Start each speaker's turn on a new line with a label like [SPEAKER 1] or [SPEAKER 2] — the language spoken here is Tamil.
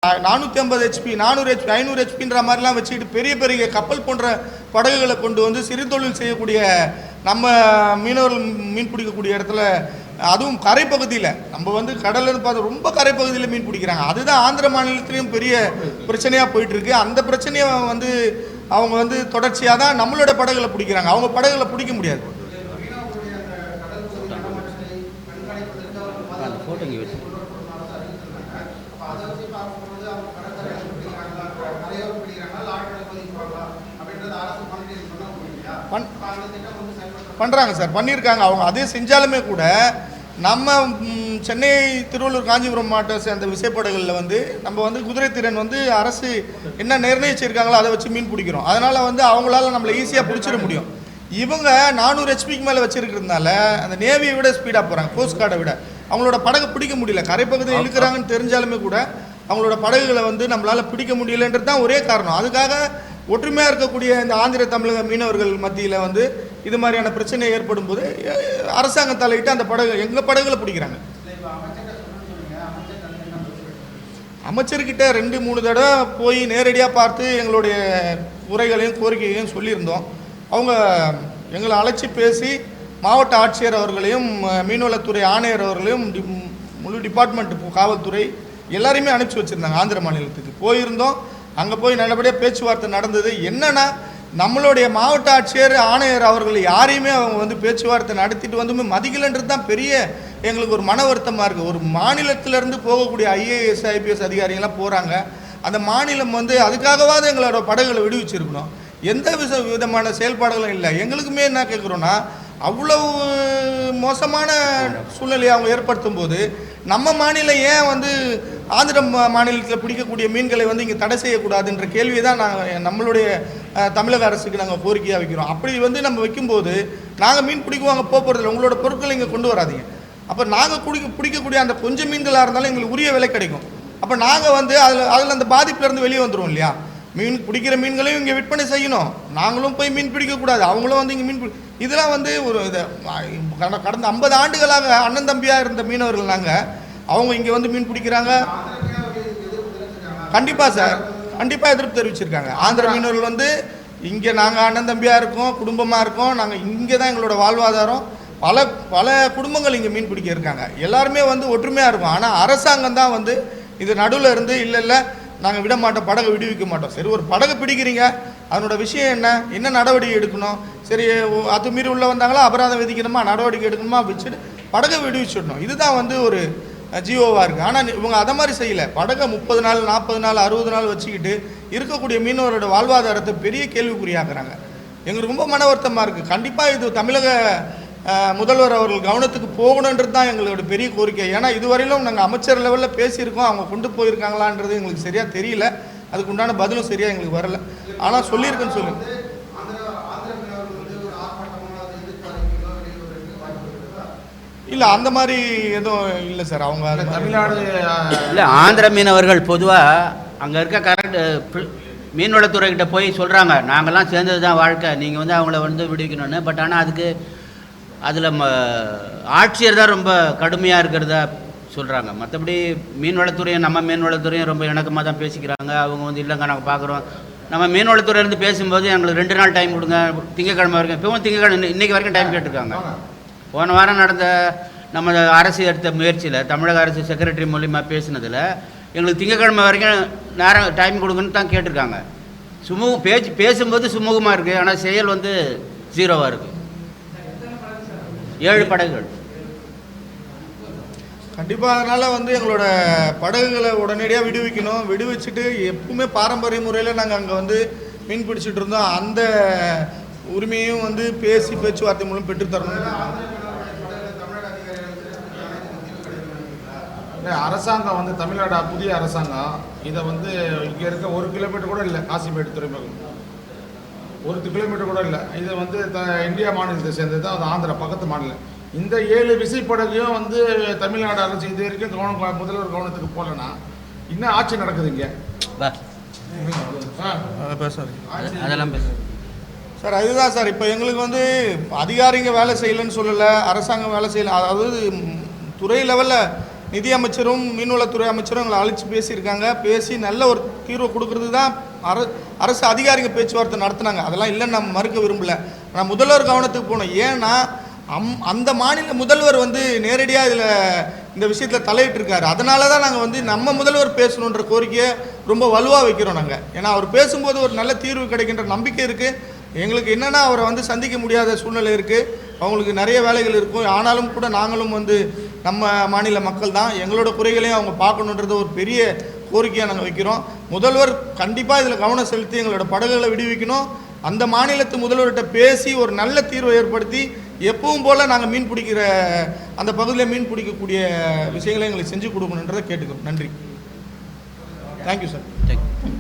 [SPEAKER 1] 450 HP 400 HP 500 HPன்ற மாதிரிலாம் வச்சுக்கிட்டு பெரிய பெரிய கப்பல் போன்ற படகுகளை கொண்டு வந்து சிறு தொழில் செய்யக்கூடிய நம்ம மீனவர்கள் மீன் பிடிக்கக்கூடிய இடத்துல, அதுவும் கரைப்பகுதியில், நம்ம வந்து கடல்னு பார்த்து ரொம்ப கரைப்பகுதியில் மீன் பிடிக்கிறாங்க. அதுதான் ஆந்திர மாநிலத்திலையும் பெரிய பிரச்சனையாக போயிட்டுருக்கு. அந்த பிரச்சனையை வந்து அவங்க வந்து தொடர்ச்சியாக தான் நம்மளோட படகுகளை பிடிக்கிறாங்க. அவங்க படகுகளை பிடிக்க முடியாது. பண்ணுறாங்க சார், பண்ணியிருக்காங்க. அவங்க அதே செஞ்சாலுமே கூட நம்ம சென்னை, திருவள்ளூர், காஞ்சிபுரம் மாவட்டத்தை சேர்ந்த விசைப்படகுகளில் வந்து நம்ம வந்து குதிரை திறன் வந்து அரசு என்ன நிர்ணயிச்சிருக்காங்களோ அதை வச்சு மீன் பிடிக்கிறோம். அதனால் வந்து அவங்களால நம்மளை ஈஸியாக பிடிச்சிட முடியும். இவங்க 400 HPக்கு மேலே வச்சுருக்கிறதுனால அந்த நேவியை விட ஸ்பீடாக போகிறாங்க, கோஸ்ட் கார்டை விட. அவங்களோட படகு பிடிக்க முடியல. கரைப்பகுதியில் இழுக்கிறாங்கன்னு தெரிஞ்சாலுமே கூட அவங்களோட படகுகளை வந்து நம்மளால் பிடிக்க முடியலன்றது தான் ஒரே காரணம். அதுக்காக ஒற்றுமையாக இருக்கக்கூடிய இந்த ஆந்திர தமிழக மீனவர்கள் மத்தியில் வந்து இது மாதிரியான பிரச்சனை ஏற்படும் போது அரசாங்கம் தலையிட்டு அந்த படகு எங்கள் படகுகளை பிடிக்கிறாங்க. அமைச்சர்கிட்ட 2-3 தடவை போய் நேரடியாக பார்த்து எங்களுடைய குறைகளையும் கோரிக்கைகளையும் சொல்லியிருந்தோம். அவங்க எங்களை அழைச்சி பேசி மாவட்ட ஆட்சியர் அவர்களையும் மீன்வளத்துறை ஆணையர் அவர்களையும் முழு டிபார்ட்மெண்ட் காவல்துறை எல்லாரையுமே அனுப்பிச்சி வச்சுருந்தாங்க. ஆந்திர மாநிலத்துக்கு போயிருந்தோம். அங்கே போய் நல்லபடியாக பேச்சுவார்த்தை நடந்தது. என்னென்னா நம்மளுடைய மாவட்ட ஆட்சியர் ஆணையர் அவர்கள் யாரையுமே அவங்க வந்து பேச்சுவார்த்தை நடத்திட்டு வந்துமே மதிக்கலைன்றது தான் பெரிய எங்களுக்கு ஒரு மன வருத்தமாக இருக்குது. ஒரு மாநிலத்திலேருந்து போகக்கூடிய IAS IPS அதிகாரிகள்லாம் போகிறாங்க. அந்த மாநிலம் வந்து அதுக்காகவாது எங்களோட படகுகளை விடுவிச்சிருக்கணும். எந்த விதமான செயல்பாடுகளும் இல்லை. எங்களுக்குமே என்ன கேட்குறோன்னா, அவ்வளவு மோசமான சூழ்நிலையை அவங்க ஏற்படுத்தும் போது நம்ம மாநிலம் ஏன் வந்து ஆந்திர மாநிலத்தில் பிடிக்கக்கூடிய மீன்களை வந்து இங்கே தடை செய்யக்கூடாதுன்ற கேள்வியை தான் நாங்கள் நம்மளுடைய தமிழக அரசுக்கு நாங்கள் கோரிக்கையாக வைக்கிறோம். அப்படி வந்து நம்ம வைக்கும்போது நாங்கள் மீன் பிடிக்குவாங்க போகிறதில்ல, உங்களோட பொருட்களை இங்கே கொண்டு வராதிங்க. அப்போ நாங்கள் பிடிக்கக்கூடிய அந்த கொஞ்சம் மீன்களாக இருந்தாலும் எங்களுக்கு உரிய விலை கிடைக்கும். அப்போ நாங்கள் வந்து அதில் அந்த பாதிப்புலேருந்து வெளியே வந்துடுவோம் இல்லையா? மீன் பிடிக்கிற மீன்களையும் இங்கே விற்பனை செய்யணும், நாங்களும் போய் மீன் பிடிக்கக்கூடாது, அவங்களும் வந்து இங்கே மீன் இதெல்லாம் வந்து ஒரு இதை கடந்த 50 ஆண்டுகளாக அண்ணன் தம்பியாக இருந்த மீனவர்கள் நாங்கள். அவங்க இங்கே வந்து மீன் பிடிக்கிறாங்க. கண்டிப்பாக சார், கண்டிப்பாக எதிர்ப்பு தெரிவிச்சிருக்காங்க. ஆந்திர மீனவர்கள் வந்து இங்கே நாங்கள் அண்ணன் தம்பியாக இருக்கோம், குடும்பமாக இருக்கோம், நாங்கள் இங்கே தான் எங்களோட வாழ்வாதாரம். பல குடும்பங்கள் இங்கே மீன் பிடிக்க இருக்காங்க. எல்லாருமே வந்து ஒற்றுமையாக இருக்கும். ஆனால் அரசாங்கம் தான் வந்து இது நடுவில் இருந்து இல்லை நாங்கள் விட மாட்டோம், படகை விடுவிக்க மாட்டோம். சரி, ஒரு படகு பிடிக்கிறீங்க, அதனோட விஷயம் என்ன நடவடிக்கை எடுக்கணும்? சரி, அது மீறி உள்ளே வந்தாங்களா அபராதம் விதிக்கணுமா, நடவடிக்கை எடுக்கணுமா, வச்சுட்டு படகை விடுவிச்சிடணும். இதுதான் வந்து ஒரு ஜியோவாக இருக்குது. ஆனால் இவங்க அதை மாதிரி செய்யலை. படகை 30 நாள் 40 நாள் 60 நாள் வச்சுக்கிட்டு இருக்கக்கூடிய மீனவரோட வாழ்வாதாரத்தை பெரிய கேள்விக்குறியாக்குறாங்க. எங்களுக்கு ரொம்ப மன வருத்தமாக இருக்குது. கண்டிப்பாக இது தமிழக முதல்வர் அவர்கள் கவனத்துக்கு போகணுன்றது தான் எங்களோட பெரிய கோரிக்கை. ஏன்னா இதுவரையிலும் நாங்கள் அமைச்சர் லெவலில் பேசியிருக்கோம், அவங்க கொண்டு போயிருக்காங்களான்றது எங்களுக்கு சரியாக தெரியல. அதுக்கு உண்டான பதிலும் சரியாக எங்களுக்கு வரல. ஆனால் சொல்லியிருக்குன்னு சொல்லுங்க. இல்லை, அந்த மாதிரி எதுவும் இல்லை சார். அவங்க தமிழ்நாடு
[SPEAKER 2] இல்லை, ஆந்திர மீனவர்கள் பொதுவாக அங்கே இருக்க கரெக்ட் மீன்வளத்துறைக்கிட்ட போய் சொல்கிறாங்க, நாங்கள்லாம் சேர்ந்தது தான் வாழ்க்கை, நீங்கள் வந்து அவங்கள வந்து விடுவிக்கணும்னு. பட் ஆனால் அதுக்கு அதில் ஆட்சியர் தான் ரொம்ப கடுமையாக இருக்கிறதா சொல்கிறாங்க. மற்றபடி மீன்வளத்துறையும் நம்ம மீன்வளத்துறையும் ரொம்ப இணக்கமாக தான் பேசிக்கிறாங்க. அவங்க வந்து இல்லைங்க நாங்கள் பார்க்குறோம், நம்ம மீன்வளத்துறையிலேருந்து பேசும்போது எங்களுக்கு 2 நாள் டைம் கொடுங்க, திங்கக்கிழமை வரைக்கும். இப்போவும் திங்கக்கிழமை இன்றைக்கி வரைக்கும் டைம் கேட்டிருக்காங்க. போன வாரம் நடந்த நம்ம அரசு எடுத்த முயற்சியில் தமிழக அரசு செக்ரட்டரி மூலிமா பேசினதில் எங்களுக்கு திங்கக்கிழமை வரைக்கும் நேரம் டைம் கொடுங்கன்னு தான் கேட்டிருக்காங்க. பேசும்போது சுமூகமாக இருக்குது, ஆனால் செயல் வந்து 0வாக இருக்குது. 7 படகுகள்
[SPEAKER 1] கண்டிப்பாக. அதனால் வந்து எங்களோட படகுகளை உடனடியாக விடுவிக்கணும். விடுவிச்சுட்டு எப்பவுமே பாரம்பரிய முறையில் நாங்கள் அங்கே வந்து மீன் பிடிச்சிட்டு இருந்தோம். அந்த உரிமையும் வந்து பேச்சுவார்த்தை மூலம் பெற்றுத்தரணும்.
[SPEAKER 3] அரசாங்கம் வந்து தமிழ்நாடு புதிய அரசாங்கம் இதை வந்து இங்கே இருக்க 1 கிலோமீட்டர் கூட இல்லை, காசிமேடு துறைமுகம் 1 கிலோமீட்டர் கூட இல்லை. இதை வந்து இந்தியா மாநிலத்தை சேர்ந்தது தான், அது ஆந்திரா பக்கத்து மாநிலம். இந்த 7 விசைப்படகையும் வந்து தமிழ்நாடு அரசு இது வரைக்கும் முதல்வர் கவனத்துக்கு போகலன்னா இன்னும் ஆட்சி நடக்குது இங்கே.
[SPEAKER 2] அதெல்லாம்
[SPEAKER 1] சார் அதுதான் சார். இப்போ எங்களுக்கு வந்து அதிகாரிங்க வேலை செய்யலைன்னு சொல்லலை, அரசாங்கம் வேலை செய்யலை. அதாவது துறை லெவலில் நிதி அமைச்சரும் மீன்வளத்துறை அமைச்சரும் எங்களை அழைச்சி பேசியிருக்காங்க. பேசி நல்ல ஒரு தீர்வை கொடுக்கறது தான் அரசு அதிகாரிங்க பேச்சுவார்த்தை நடத்துனாங்க. அதெல்லாம் இல்லைன்னு நம்ம மறுக்க விரும்பல. ஆனால் முதல்வர் கவனத்துக்கு போனோம். ஏன்னா அந்த மாநில முதல்வர் வந்து நேரடியாக இதில் இந்த விஷயத்தில் தலையிட்டு இருக்காரு. அதனால தான் நாங்கள் வந்து நம்ம முதல்வர் பேசணுன்ற கோரிக்கையை ரொம்ப வலுவாக வைக்கிறோம் நாங்கள். ஏன்னா அவர் பேசும்போது ஒரு நல்ல தீர்வு கிடைக்கின்ற நம்பிக்கை இருக்குது எங்களுக்கு. என்னென்னா அவரை வந்து சந்திக்க முடியாத சூழ்நிலை இருக்குது, அவங்களுக்கு நிறைய வேலைகள் இருக்கும். ஆனாலும் கூட நாங்களும் வந்து நம்ம மாநில மக்கள் தான், எங்களோட குறைகளையும் அவங்க பார்க்கணுன்றது ஒரு பெரிய கோரிக்கையாக நாங்கள் வைக்கிறோம். முதல்வர் கண்டிப்பாக இதில் கவனம் செலுத்தி எங்களோட படகுகளை விடுவிக்கணும். அந்த மாநிலத்து முதல்வர்கிட்ட பேசி ஒரு நல்ல தீர்வை ஏற்படுத்தி எப்பவும் போல் நாங்கள் மீன் பிடிக்கிற அந்த பகுதியில் மீன் பிடிக்கக்கூடிய விஷயங்களை எங்களுக்கு செஞ்சு கொடுக்கணுன்றதை கேட்டுக்கிறோம். நன்றி. Thank you sir.
[SPEAKER 2] தேங்க்யூ.